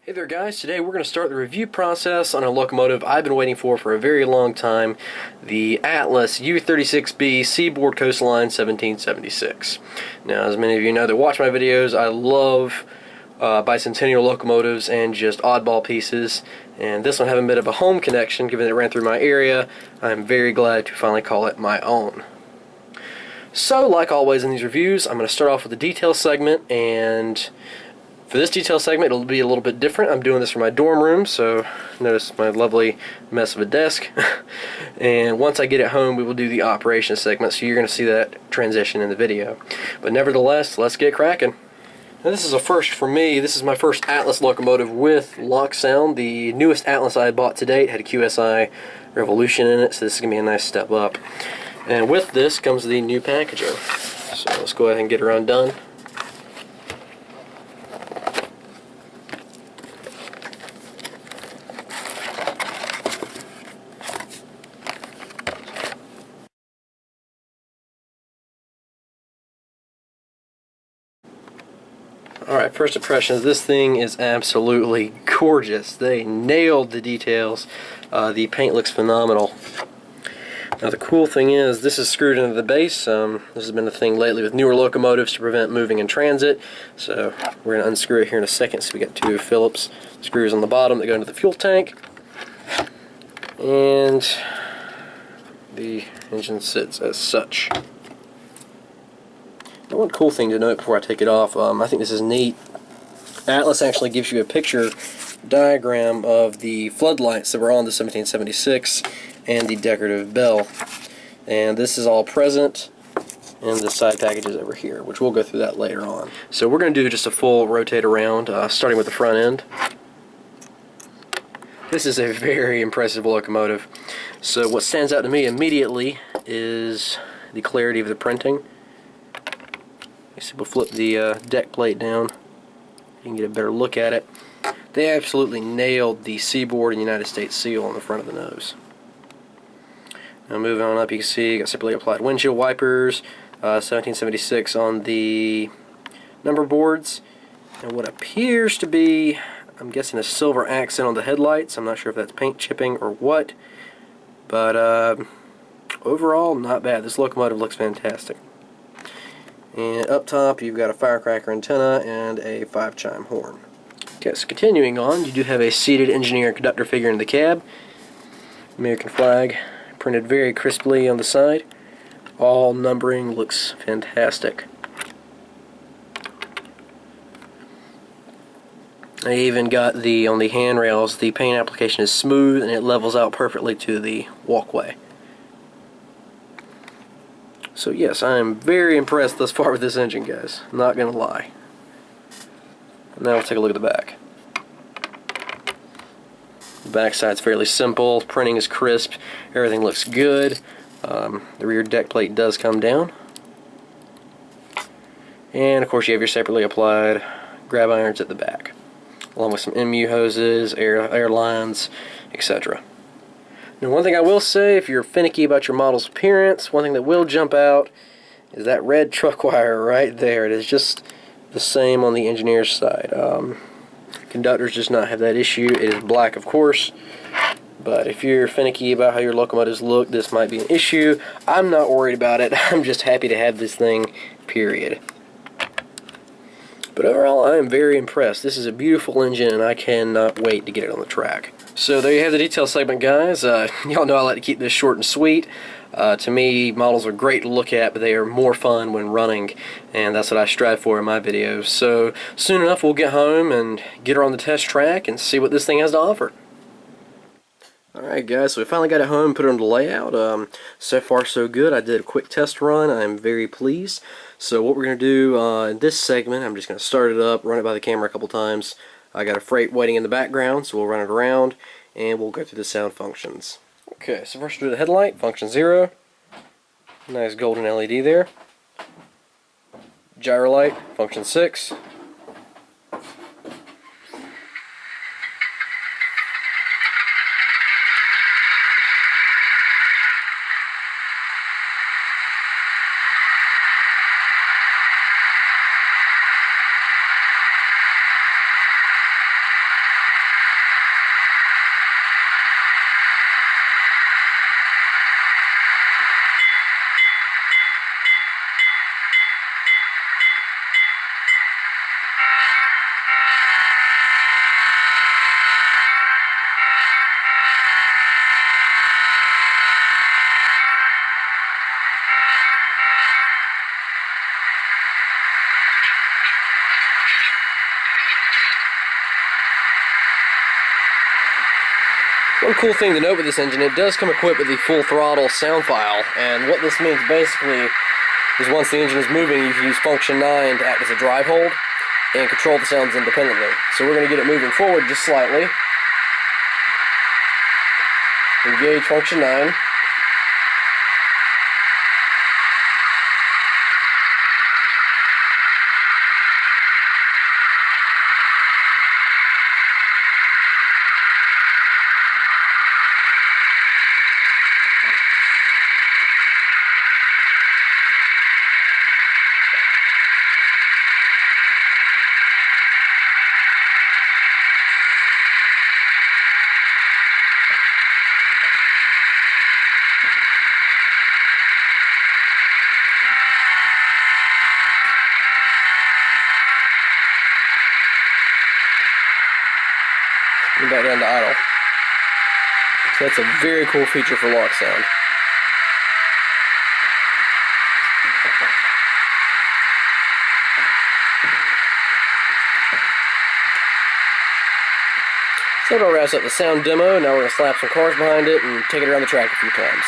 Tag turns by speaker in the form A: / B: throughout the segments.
A: Hey there guys, today we're going to start the review process on a locomotive I've been waiting for a very long time, the Atlas U36B Seaboard Coastline 1776. Now, as many of you know that watch my videos, I love Bicentennial locomotives and just oddball pieces, and this one having a bit of a home connection given that it ran through my area. I'm very glad to finally call it my own. So, like always in these reviews, I'm going to start off with the detail segment, and for this detail segment, it'll be a little bit different. I'm doing this from my dorm room, so notice my lovely mess of a desk. And once I get it home, we will do the operations segment, so you're going to see that transition in the video. But nevertheless, let's get cracking. Now, this is a first for me. This is my first Atlas locomotive with Loksound. The newest Atlas I bought to date had a QSI Revolution in it, so this is going to be a nice step up. And with this comes the new packaging. So let's go ahead and get her undone. Alright, first impressions, this thing is absolutely gorgeous. They nailed the details. The paint looks phenomenal. Now the cool thing is, this is screwed into the base. This has been a thing lately with newer locomotives to prevent moving in transit. So we're going to unscrew it here in a second. So we got two Phillips screws on the bottom that go into the fuel tank. And the engine sits as such. One cool thing to note before I take it off, I think this is neat. Atlas actually gives you a picture diagram of the floodlights that were on the 1776 and the decorative bell. And this is all present in the side packages over here, which we'll go through that later on. So we're going to do just a full rotate around, starting with the front end. This is a very impressive locomotive. So what stands out to me immediately is the clarity of the printing. So we'll flip the deck plate down. You can get a better look at it. They absolutely nailed the Seaboard and United States seal on the front of the nose. Now moving on up, you can see you got separately applied windshield wipers, 1776 on the number boards, and what appears to be, I'm guessing, a silver accent on the headlights. I'm not sure if that's paint chipping or what, but overall, not bad. This locomotive looks fantastic. And up top, you've got a firecracker antenna and a 5-chime horn. Okay, so continuing on, you do have a seated engineer and conductor figure in the cab. American flag printed very crisply on the side. All numbering looks fantastic. I even got on the handrails, the paint application is smooth and it levels out perfectly to the walkway. So yes, I am very impressed thus far with this engine, guys. Not gonna lie. Now we'll take a look at the back. The back side's fairly simple. Printing is crisp. Everything looks good. The rear deck plate does come down. And of course you have your separately applied grab irons at the back, along with some MU hoses, air lines, etc. Now, one thing I will say, if you're finicky about your model's appearance, one thing that will jump out is that red truck wire right there. It is just the same on the engineer's side. Conductors does not have that issue. It is black, of course, but if you're finicky about how your locomotives look, this might be an issue. I'm not worried about it. I'm just happy to have this thing, period. But overall, I am very impressed. This is a beautiful engine, and I cannot wait to get it on the track. So there you have the detail segment, guys. Y'all know I like to keep this short and sweet. To me, models are great to look at, but they are more fun when running, and that's what I strive for in my videos. So soon enough, we'll get home and get her on the test track and see what this thing has to offer. Alright guys, so we finally got it home and put it on the layout. So far so good. I did a quick test run. I'm very pleased. So what we're going to do in this segment, I'm just going to start it up, run it by the camera a couple times. I got a freight waiting in the background, so we'll run it around and we'll go through the sound we'll Okay, so first we'll do the headlight, function 0. Nice golden LED there. Gyro light, function 6. One cool thing to note with this engine, it does come equipped with the full throttle sound file, and what this means basically is once the engine is moving, you can use function 9 to act as a drive hold and control the sounds independently. So we're going to get it moving forward just slightly. Engage function 9. And back down to idle. So that's a very cool feature for Loksound. So that wraps up the sound demo. Now we're going to slap some cars behind it and take it around the track a few times.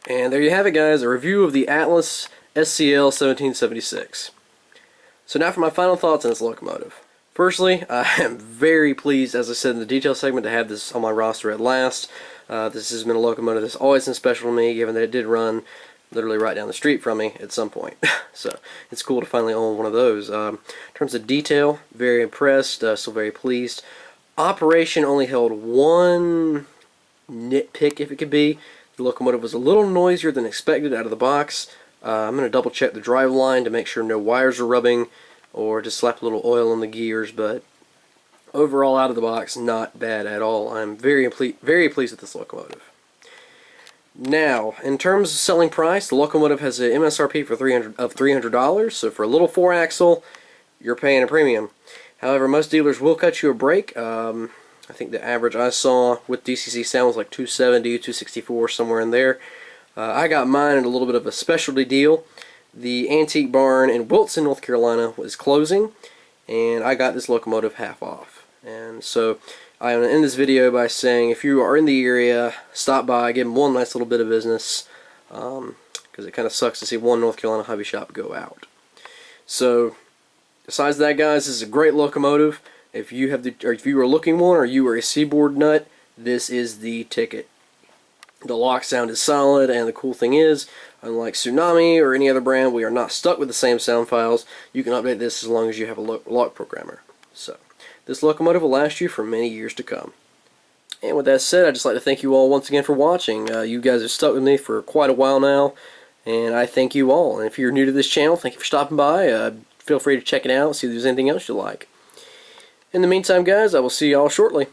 A: And there you have it, guys, a review of the Atlas SCL 1776. So now for my final thoughts on this locomotive. Firstly, I am very pleased, as I said in the detail segment, to have this on my roster at last. This has been a locomotive that's always been special to me, given that it did run literally right down the street from me at some point. So it's cool to finally own one of those. In terms of detail, very impressed, still very pleased. Operation only held one nitpick, if it could be. The locomotive was a little noisier than expected out of the box. I'm going to double check the drive line to make sure no wires are rubbing, or just slap a little oil on the gears, but overall out of the box, not bad at all. I'm very pleased with this locomotive. Now, in terms of selling price, the locomotive has an MSRP for $300, so for a little 4-axle, you're paying a premium. However, most dealers will cut you a break. I think the average I saw with DCC sound was like 270, 264, somewhere in there. I got mine in a little bit of a specialty deal. The Antique Barn in Wilson, North Carolina was closing, and I got this locomotive half off. And so I'm going to end this video by saying if you are in the area, stop by, give them one nice little bit of business, because it kind of sucks to see one North Carolina hobby shop go out. So besides that, guys, this is a great locomotive. If you have if you are looking one, or you are a Seaboard nut, this is the ticket. The Loksound is solid, and the cool thing is, unlike Tsunami or any other brand, we are not stuck with the same sound files. You can update this as long as you have a lock programmer. So this locomotive will last you for many years to come. And with that said, I'd just like to thank you all once again for watching. You guys have stuck with me for quite a while now, and I thank you all. And if you're new to this channel, thank you for stopping by. Feel free to check it out, see if there's anything else you like. In the meantime, guys, I will see you all shortly.